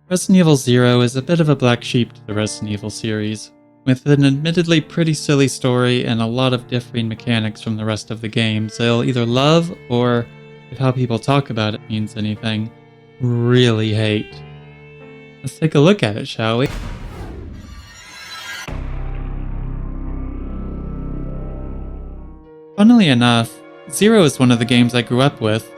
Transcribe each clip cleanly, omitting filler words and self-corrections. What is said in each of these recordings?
Resident Evil Zero is a bit of a black sheep to the Resident Evil series, with an admittedly pretty silly story and a lot of differing mechanics from the rest of the games they'll either love or, if how people talk about it means anything, really hate. Let's take a look at it, shall we? Funnily enough, Zero is one of the games I grew up with.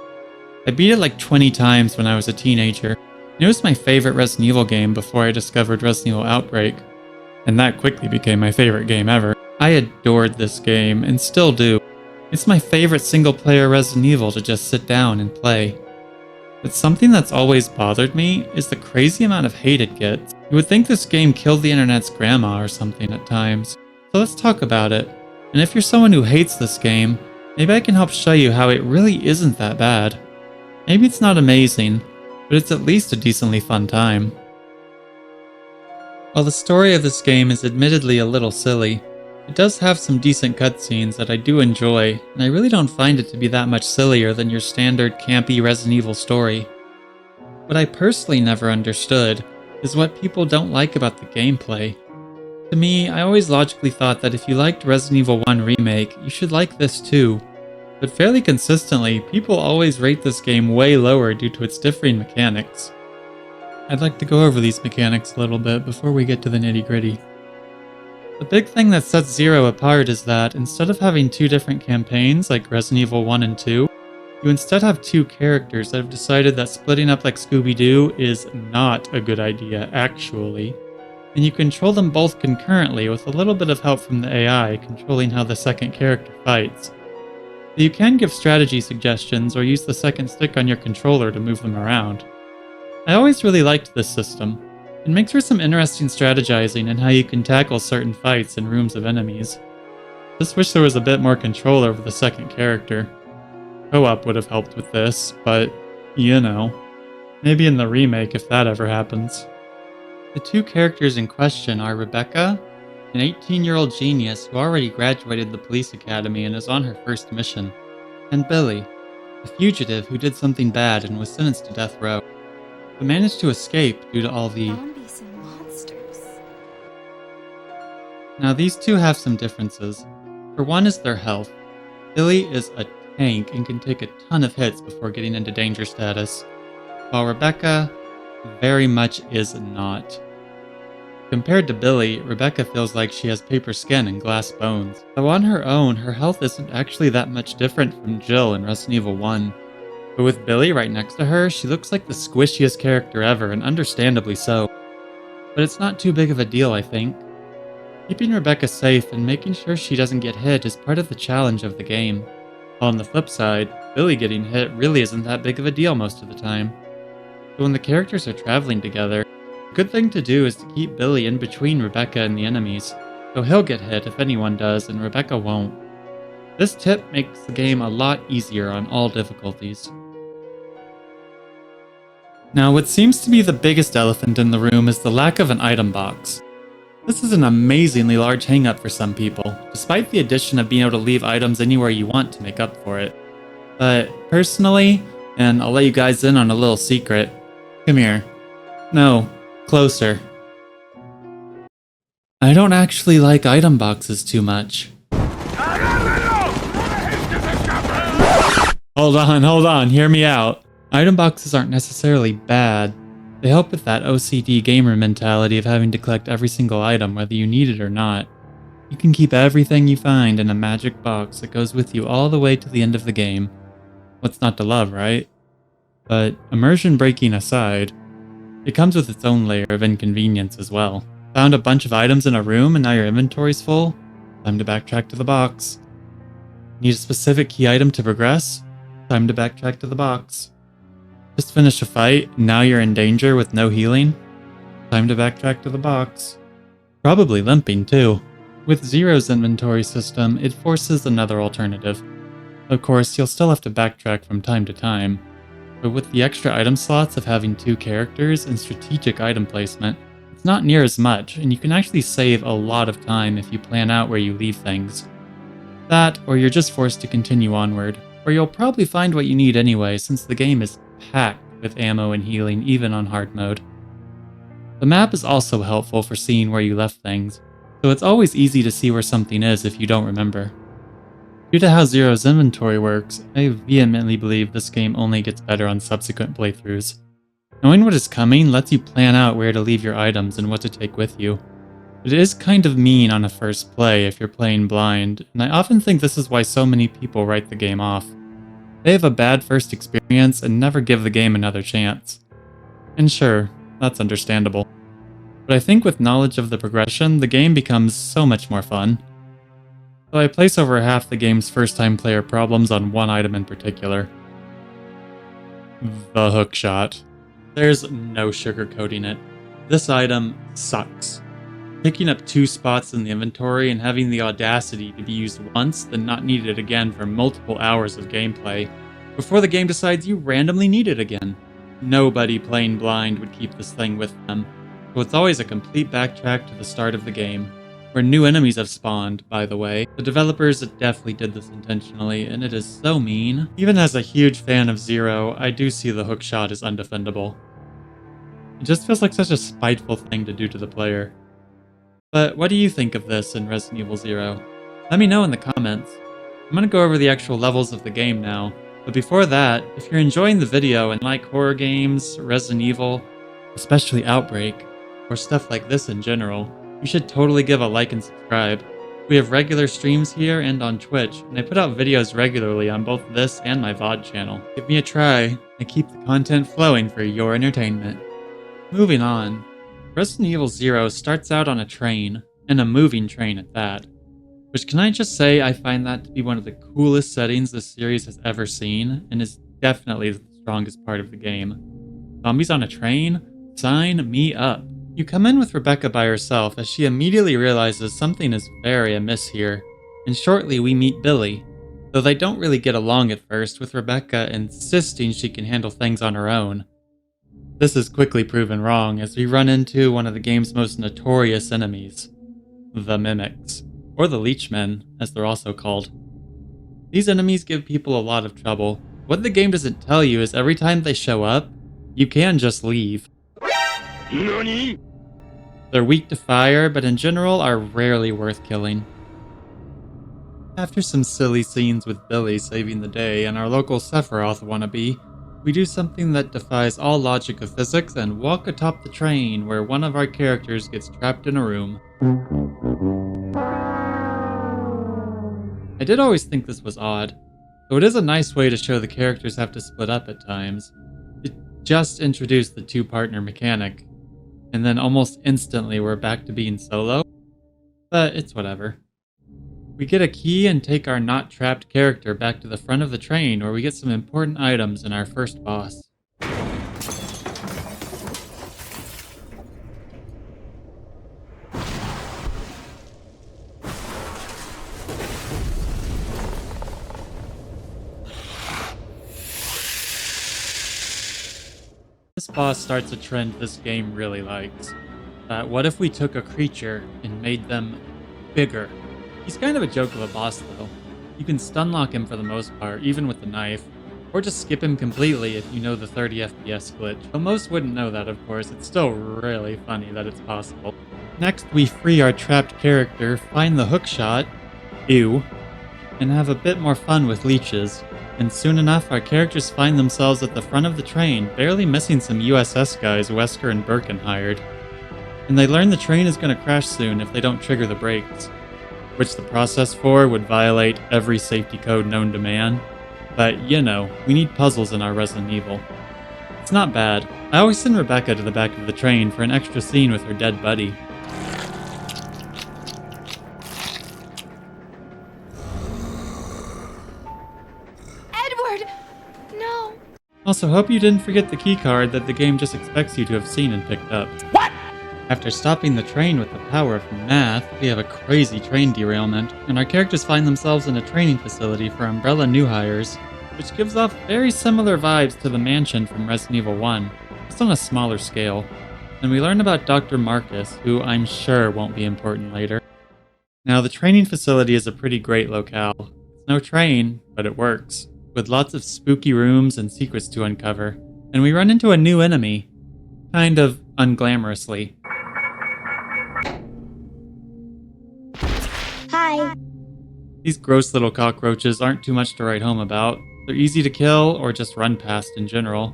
I beat it like 20 times when I was a teenager. It was my favorite Resident Evil game before I discovered Resident Evil Outbreak, and that quickly became my favorite game ever. I adored this game, and still do. It's my favorite single-player Resident Evil to just sit down and play. But something that's always bothered me is the crazy amount of hate it gets. You would think this game killed the internet's grandma or something at times. So let's talk about it. And if you're someone who hates this game, maybe I can help show you how it really isn't that bad. Maybe it's not amazing, but it's at least a decently fun time. While the story of this game is admittedly a little silly, it does have some decent cutscenes that I do enjoy, and I really don't find it to be that much sillier than your standard campy Resident Evil story. What I personally never understood is what people don't like about the gameplay. To me, I always logically thought that if you liked Resident Evil 1 Remake, you should like this too. But fairly consistently, people always rate this game way lower due to its differing mechanics. I'd like to go over these mechanics a little bit before we get to the nitty-gritty. The big thing that sets Zero apart is that instead of having two different campaigns like Resident Evil 1 and 2, you instead have two characters that have decided that splitting up like Scooby-Doo is not a good idea, actually. And you control them both concurrently with a little bit of help from the AI controlling how the second character fights. You can give strategy suggestions or use the second stick on your controller to move them around. I always really liked this system. It makes for some interesting strategizing in how you can tackle certain fights in rooms of enemies. Just wish there was a bit more control over the second character. Co-op would have helped with this, but, you know, maybe in the remake if that ever happens. The two characters in question are Rebecca, an 18-year-old genius who already graduated the police academy and is on her first mission, and Billy, a fugitive who did something bad and was sentenced to death row, but managed to escape due to all the zombies and monsters. Now these two have some differences. For one is their health. Billy is a tank and can take a ton of hits before getting into danger status, while Rebecca very much is not. Compared to Billy, Rebecca feels like she has paper skin and glass bones. Though on her own, her health isn't actually that much different from Jill in Resident Evil 1. But with Billy right next to her, she looks like the squishiest character ever, and understandably so. But it's not too big of a deal, I think. Keeping Rebecca safe and making sure she doesn't get hit is part of the challenge of the game. While on the flip side, Billy getting hit really isn't that big of a deal most of the time. So when the characters are traveling together, a good thing to do is to keep Billy in between Rebecca and the enemies, so he'll get hit if anyone does and Rebecca won't. This tip makes the game a lot easier on all difficulties. Now, what seems to be the biggest elephant in the room is the lack of an item box. This is an amazingly large hang-up for some people, despite the addition of being able to leave items anywhere you want to make up for it. But personally, and I'll let you guys in on a little secret, come here. No, closer. I don't actually like item boxes too much. Hold on, hear me out. Item boxes aren't necessarily bad. They help with that OCD gamer mentality of having to collect every single item whether you need it or not. You can keep everything you find in a magic box that goes with you all the way to the end of the game. What's not to love, right? But immersion breaking aside, it comes with its own layer of inconvenience as well. Found a bunch of items in a room and now your inventory's full? Time to backtrack to the box. Need a specific key item to progress? Time to backtrack to the box. Just finished a fight, and now you're in danger with no healing? Time to backtrack to the box. Probably limping too. With Zero's inventory system, it forces another alternative. Of course, you'll still have to backtrack from time to time, but with the extra item slots of having two characters and strategic item placement, it's not near as much, and you can actually save a lot of time if you plan out where you leave things. That, or you're just forced to continue onward, or you'll probably find what you need anyway since the game is packed with ammo and healing even on hard mode. The map is also helpful for seeing where you left things, so it's always easy to see where something is if you don't remember. Due to how Zero's inventory works, I vehemently believe this game only gets better on subsequent playthroughs. Knowing what is coming lets you plan out where to leave your items and what to take with you. It is kind of mean on a first play if you're playing blind, and I often think this is why so many people write the game off. They have a bad first experience and never give the game another chance. And sure, that's understandable. But I think with knowledge of the progression, the game becomes so much more fun. So I place over half the game's first-time player problems on one item in particular. The hookshot. There's no sugarcoating it. This item sucks. Picking up 2 spots in the inventory and having the audacity to be used once, then not needed again for multiple hours of gameplay, before the game decides you randomly need it again. Nobody playing blind would keep this thing with them, so it's always a complete backtrack to the start of the game, where new enemies have spawned, by the way. The developers definitely did this intentionally, and it is so mean. Even as a huge fan of Zero, I do see the hookshot as undefendable. It just feels like such a spiteful thing to do to the player. But what do you think of this in Resident Evil Zero? Let me know in the comments. I'm gonna go over the actual levels of the game now, but before that, if you're enjoying the video and like horror games, Resident Evil, especially Outbreak, or stuff like this in general, you should totally give a like and subscribe. We have regular streams here and on Twitch, and I put out videos regularly on both this and my VOD channel. Give me a try, and keep the content flowing for your entertainment. Moving on. Resident Evil Zero starts out on a train, and a moving train at that. Which, can I just say, I find that to be one of the coolest settings this series has ever seen, and is definitely the strongest part of the game. Zombies on a train? Sign me up. You come in with Rebecca by herself as she immediately realizes something is very amiss here, and shortly we meet Billy, though they don't really get along at first, with Rebecca insisting she can handle things on her own. This is quickly proven wrong as we run into one of the game's most notorious enemies, the Mimics, or the Leechmen, as they're also called. These enemies give people a lot of trouble. What the game doesn't tell you is every time they show up, you can just leave. NANI? They're weak to fire, but in general are rarely worth killing. After some silly scenes with Billy saving the day and our local Sephiroth wannabe, we do something that defies all logic of physics and walk atop the train where one of our characters gets trapped in a room. I did always think this was odd, though it is a nice way to show the characters have to split up at times. It just introduced the 2-partner mechanic, and then almost instantly we're back to being solo, but it's whatever. We get a key and take our not trapped character back to the front of the train where we get some important items in our first boss. This boss starts a trend this game really likes. What if we took a creature and made them bigger? He's kind of a joke of a boss though. You can stun lock him for the most part, even with the knife, or just skip him completely if you know the 30 FPS glitch. Though most wouldn't know that, of course. It's still really funny that it's possible. Next, we free our trapped character, find the hookshot, ew, and have a bit more fun with leeches. And soon enough, our characters find themselves at the front of the train, barely missing some USS guys Wesker and Birkin hired. And they learn the train is going to crash soon if they don't trigger the brakes, which the process for would violate every safety code known to man. But, you know, we need puzzles in our Resident Evil. It's not bad. I always send Rebecca to the back of the train for an extra scene with her dead buddy. Edward! No. Also, hope you didn't forget the keycard that the game just expects you to have seen and picked up. What? After stopping the train with the power of math, we have a crazy train derailment, and our characters find themselves in a training facility for Umbrella new hires, which gives off very similar vibes to the mansion from Resident Evil 1, just on a smaller scale. And we learn about Dr. Marcus, who I'm sure won't be important later. Now, the training facility is a pretty great locale. It's no train, but it works, with lots of spooky rooms and secrets to uncover. And we run into a new enemy, kind of unglamorously. These gross little cockroaches aren't too much to write home about. They're easy to kill or just run past in general,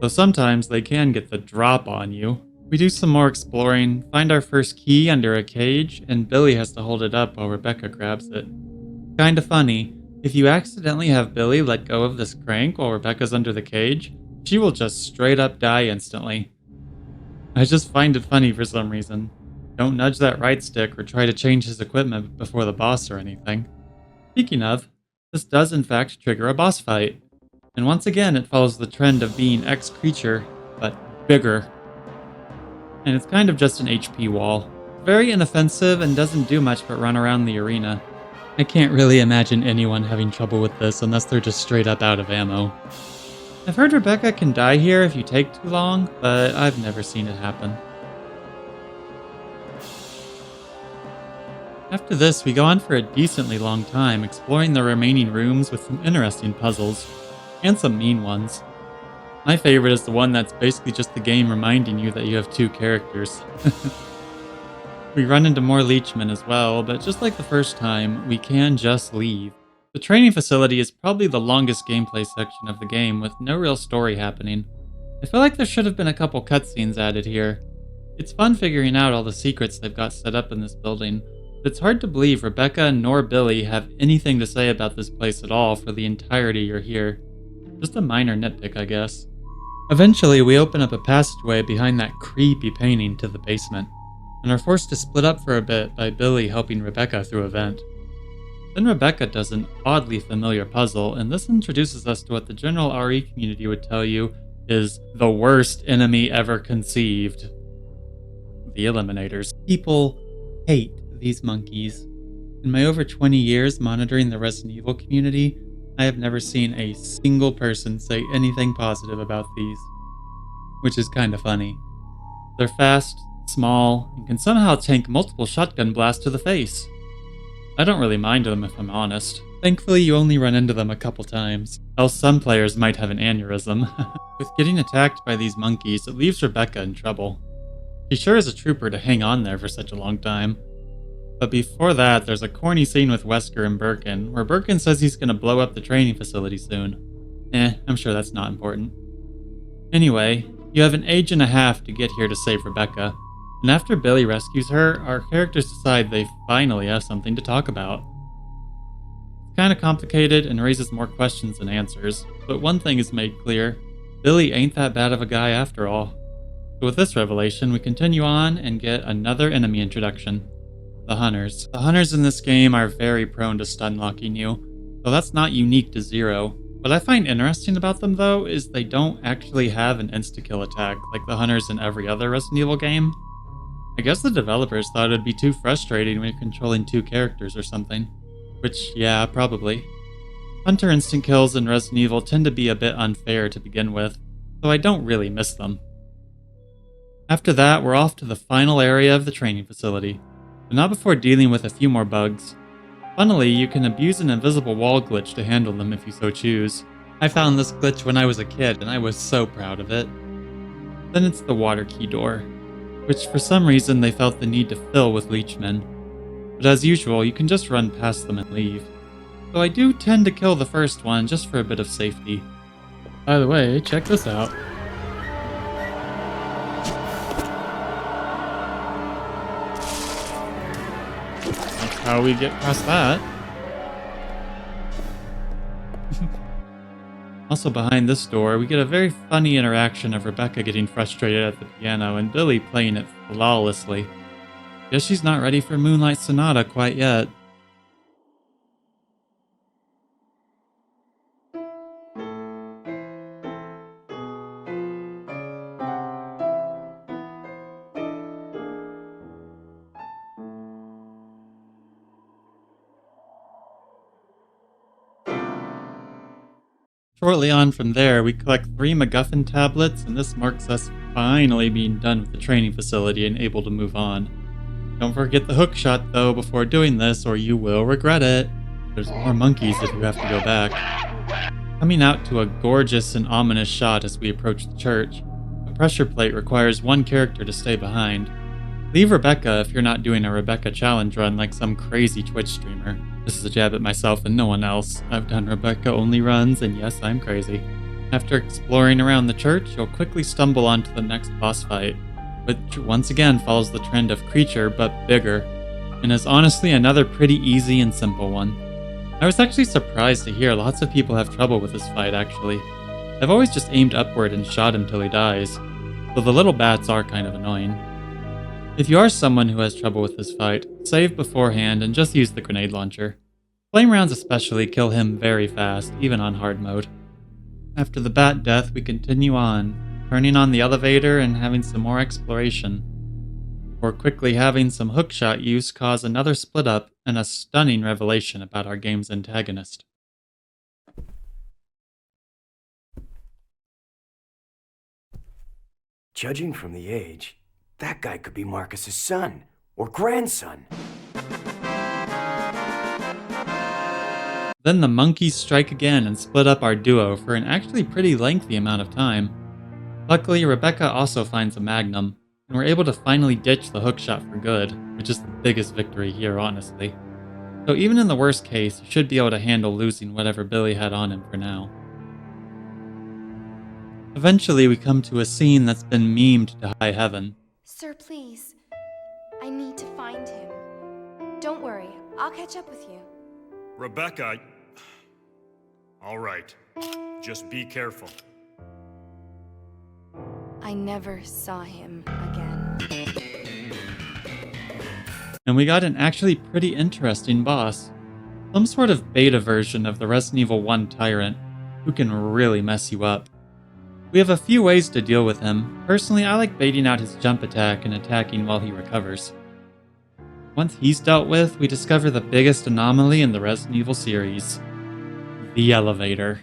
though sometimes they can get the drop on you. We do some more exploring, find our first key under a cage, and Billy has to hold it up while Rebecca grabs it. Kinda funny, if you accidentally have Billy let go of this crank while Rebecca's under the cage, she will just straight up die instantly. I just find it funny for some reason. Don't nudge that right stick or try to change his equipment before the boss or anything. Speaking of, this does in fact trigger a boss fight. And once again, it follows the trend of being X creature, but bigger. And it's kind of just an HP wall. Very inoffensive and doesn't do much but run around the arena. I can't really imagine anyone having trouble with this unless they're just straight up out of ammo. I've heard Rebecca can die here if you take too long, but I've never seen it happen. After this, we go on for a decently long time exploring the remaining rooms with some interesting puzzles, and some mean ones. My favorite is the one that's basically just the game reminding you that you have two characters. We run into more leechmen as well, but just like the first time, we can just leave. The training facility is probably the longest gameplay section of the game, with no real story happening. I feel like there should have been a couple cutscenes added here. It's fun figuring out all the secrets they've got set up in this building, but it's hard to believe Rebecca nor Billy have anything to say about this place at all for the entirety you're here. Just a minor nitpick, I guess. Eventually, we open up a passageway behind that creepy painting to the basement, and are forced to split up for a bit by Billy helping Rebecca through a vent. Then Rebecca does an oddly familiar puzzle, and this introduces us to what the general RE community would tell you is the worst enemy ever conceived. The Eliminators. People hate these monkeys. In my over 20 years monitoring the Resident Evil community, I have never seen a single person say anything positive about these. Which is kinda funny. They're fast, small, and can somehow tank multiple shotgun blasts to the face. I don't really mind them if I'm honest. Thankfully, you only run into them a couple times, else some players might have an aneurysm. With getting attacked by these monkeys, it leaves Rebecca in trouble. She sure is a trooper to hang on there for such a long time. But before that, there's a corny scene with Wesker and Birkin, where Birkin says he's gonna blow up the training facility soon. I'm sure that's not important. Anyway, you have an age and a half to get here to save Rebecca, and after Billy rescues her, our characters decide they finally have something to talk about. It's kinda complicated and raises more questions than answers, but one thing is made clear: Billy ain't that bad of a guy after all. So with this revelation, we continue on and get another enemy introduction. The Hunters. The Hunters in this game are very prone to stun locking you, though that's not unique to Zero. What I find interesting about them though is they don't actually have an insta-kill attack like the Hunters in every other Resident Evil game. I guess the developers thought it'd be too frustrating when you're controlling two characters or something. Which, yeah, probably. Hunter instant kills in Resident Evil tend to be a bit unfair to begin with, so I don't really miss them. After that, we're off to the final area of the training facility, but not before dealing with a few more bugs. Funnily, you can abuse an invisible wall glitch to handle them if you so choose. I found this glitch when I was a kid, and I was so proud of it. Then it's the water key door, which for some reason they felt the need to fill with leechmen. But as usual, you can just run past them and leave. Though I do tend to kill the first one just for a bit of safety. By the way, check this out. That's how we get past that. Also behind this door, we get a very funny interaction of Rebecca getting frustrated at the piano and Billy playing it flawlessly. Guess she's not ready for Moonlight Sonata quite yet. Shortly on from there, we collect 3 MacGuffin tablets, and this marks us finally being done with the training facility and able to move on. Don't forget the hook shot though before doing this, or you will regret it. There's more monkeys if you have to go back. Coming out to a gorgeous and ominous shot as we approach the church. A pressure plate requires one character to stay behind. Leave Rebecca if you're not doing a Rebecca challenge run like some crazy Twitch streamer. This is a jab at myself and no one else. I've done Rebecca only runs, and yes, I'm crazy. After exploring around the church, you'll quickly stumble onto the next boss fight, which once again follows the trend of creature but bigger, and is honestly another pretty easy and simple one. I was actually surprised to hear lots of people have trouble with this fight actually. I've always just aimed upward and shot him till he dies, though the little bats are kind of annoying. If you are someone who has trouble with this fight, save beforehand and just use the grenade launcher. Flame rounds especially kill him very fast, even on hard mode. After the bat death, we continue on, turning on the elevator and having some more exploration, or quickly having some hookshot use cause another split up and a stunning revelation about our game's antagonist. Judging from the age, that guy could be Marcus's son or grandson. Then the monkeys strike again and split up our duo for an actually pretty lengthy amount of time. Luckily, Rebecca also finds a magnum, and we're able to finally ditch the hookshot for good, which is the biggest victory here, honestly. So even in the worst case, you should be able to handle losing whatever Billy had on him for now. Eventually, we come to a scene that's been memed to high heaven. Sir, please. I need to find him. Don't worry, I'll catch up with you. Rebecca... All right. Just be careful. I never saw him again. And we got an actually pretty interesting boss. Some sort of beta version of the Resident Evil 1 Tyrant, who can really mess you up. We have a few ways to deal with him. Personally, I like baiting out his jump attack and attacking while he recovers. Once he's dealt with, we discover the biggest anomaly in the Resident Evil series. The elevator.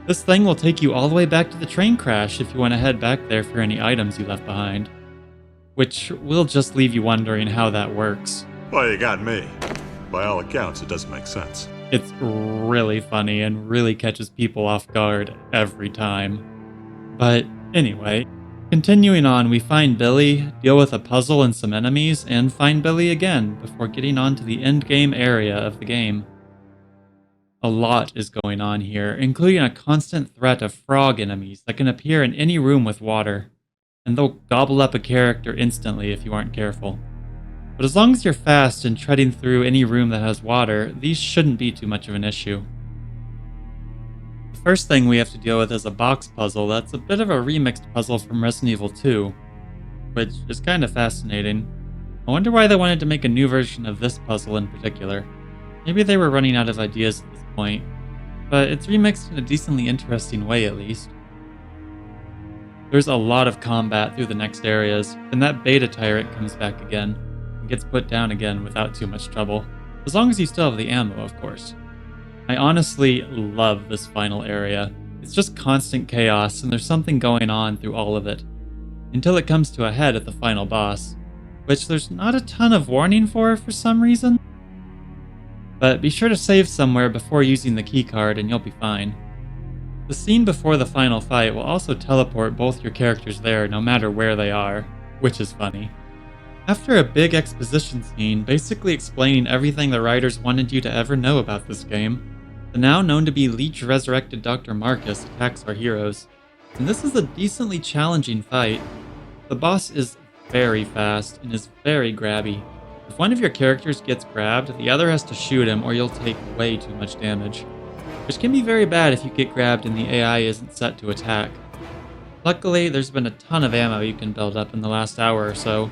This thing will take you all the way back to the train crash if you want to head back there for any items you left behind. Which will just leave you wondering how that works. Well, you got me. By all accounts, it doesn't make sense. It's really funny and really catches people off guard every time. But anyway, continuing on, we find Billy, deal with a puzzle and some enemies, and find Billy again before getting on to the endgame area of the game. A lot is going on here, including a constant threat of frog enemies that can appear in any room with water, and they'll gobble up a character instantly if you aren't careful. But as long as you're fast and treading through any room that has water, these shouldn't be too much of an issue. The first thing we have to deal with is a box puzzle that's a bit of a remixed puzzle from Resident Evil 2, which is kind of fascinating. I wonder why they wanted to make a new version of this puzzle in particular. Maybe they were running out of ideas at this point, but it's remixed in a decently interesting way at least. There's a lot of combat through the next areas, and that beta tyrant comes back again, and gets put down again without too much trouble, as long as you still have the ammo, of course. I honestly love this final area. It's just constant chaos, and there's something going on through all of it, until it comes to a head at the final boss, which there's not a ton of warning for some reason. But be sure to save somewhere before using the keycard and you'll be fine. The scene before the final fight will also teleport both your characters there no matter where they are, which is funny. After a big exposition scene basically explaining everything the writers wanted you to ever know about this game, the now known to be Leech resurrected Dr. Marcus attacks our heroes, and this is a decently challenging fight. The boss is very fast and is very grabby. If one of your characters gets grabbed, the other has to shoot him or you'll take way too much damage, which can be very bad if you get grabbed and the AI isn't set to attack. Luckily, there's been a ton of ammo you can build up in the last hour or so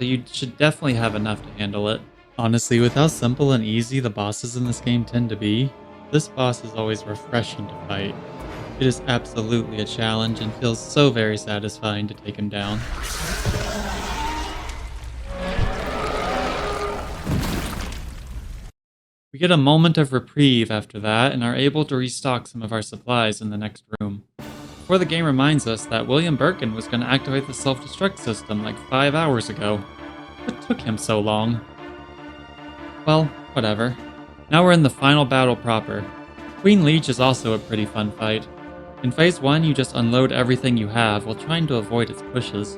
you should definitely have enough to handle it. Honestly, with how simple and easy the bosses in this game tend to be, this boss is always refreshing to fight. It is absolutely a challenge and feels so very satisfying to take him down. We get a moment of reprieve after that and are able to restock some of our supplies in the next room, before the game reminds us that William Birkin was going to activate the self-destruct system like 5 hours ago. What took him so long? Well, whatever. Now we're in the final battle proper. Queen Leech is also a pretty fun fight. In Phase 1, you just unload everything you have while trying to avoid its pushes.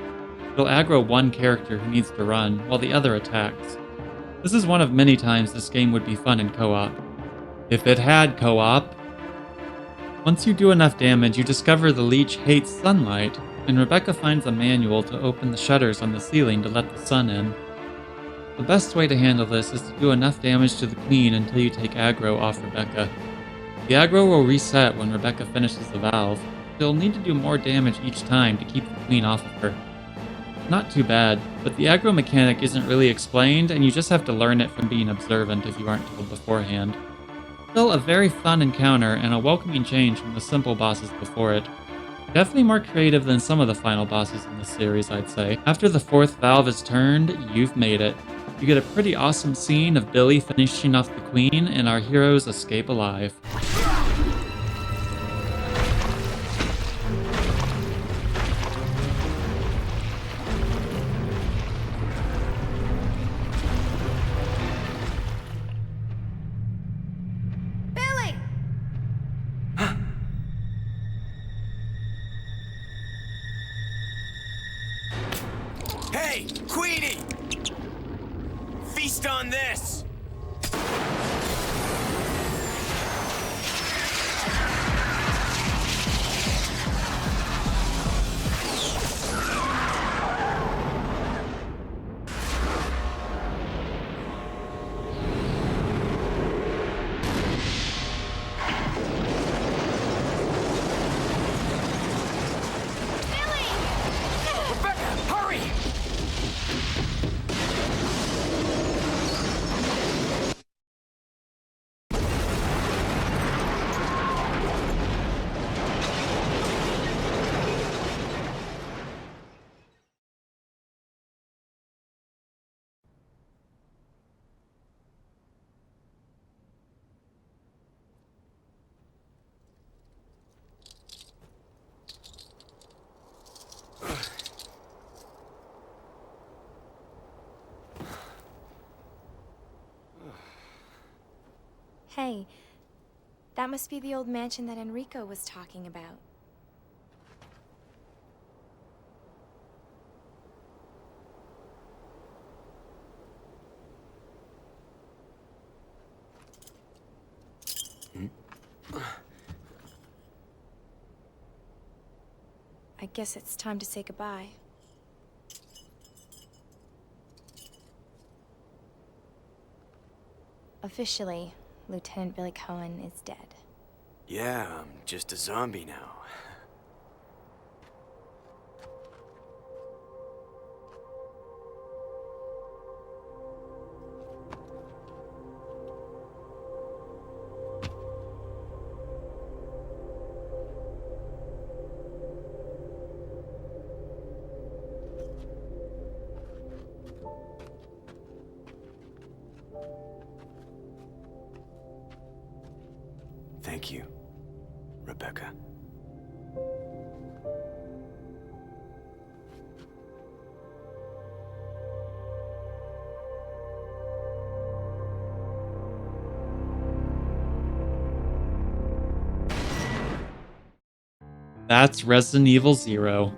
You'll aggro one character who needs to run, while the other attacks. This is one of many times this game would be fun in co-op. If it had co-op! Once you do enough damage, you discover the leech hates sunlight, and Rebecca finds a manual to open the shutters on the ceiling to let the sun in. The best way to handle this is to do enough damage to the queen until you take aggro off Rebecca. The aggro will reset when Rebecca finishes the valve, so you'll need to do more damage each time to keep the queen off of her. Not too bad, but the aggro mechanic isn't really explained, and you just have to learn it from being observant if you aren't told beforehand. Still a very fun encounter and a welcoming change from the simple bosses before it. Definitely more creative than some of the final bosses in this series, I'd say. After the fourth valve is turned, you've made it. You get a pretty awesome scene of Billy finishing off the queen, and our heroes escape alive. Billy! Hey, Queenie! Feast on this! Rebecca, hurry! Hey, that must be the old mansion that Enrico was talking about. I guess it's time to say goodbye. Officially, Lieutenant Billy Cohen is dead. Yeah, I'm just a zombie now. Thank you, Rebecca. That's Resident Evil 0.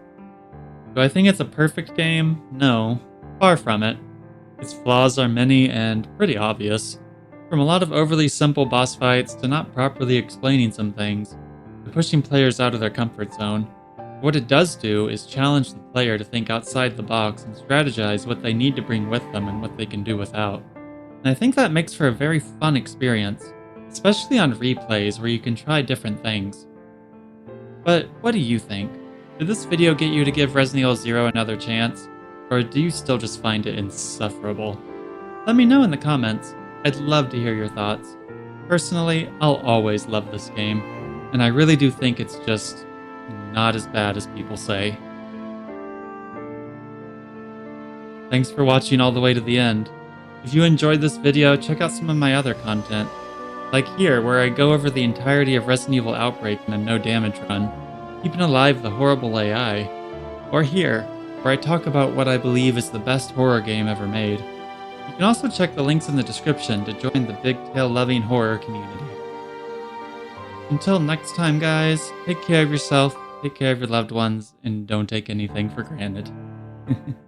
Do I think it's a perfect game? No. Far from it. Its flaws are many and pretty obvious. From a lot of overly simple boss fights to not properly explaining some things, to pushing players out of their comfort zone. What it does do is challenge the player to think outside the box and strategize what they need to bring with them and what they can do without. And I think that makes for a very fun experience, especially on replays where you can try different things. But what do you think? Did this video get you to give Resident Evil 0 another chance? Or do you still just find it insufferable? Let me know in the comments. I'd love to hear your thoughts. Personally, I'll always love this game, and I really do think it's just not as bad as people say. Thanks for watching all the way to the end. If you enjoyed this video, check out some of my other content, like here where I go over the entirety of Resident Evil Outbreak in a no damage run, keeping alive the horrible AI, or here where I talk about what I believe is the best horror game ever made. You can also check the links in the description to join the big tail-loving horror community. Until next time, guys, take care of yourself, take care of your loved ones, and don't take anything for granted.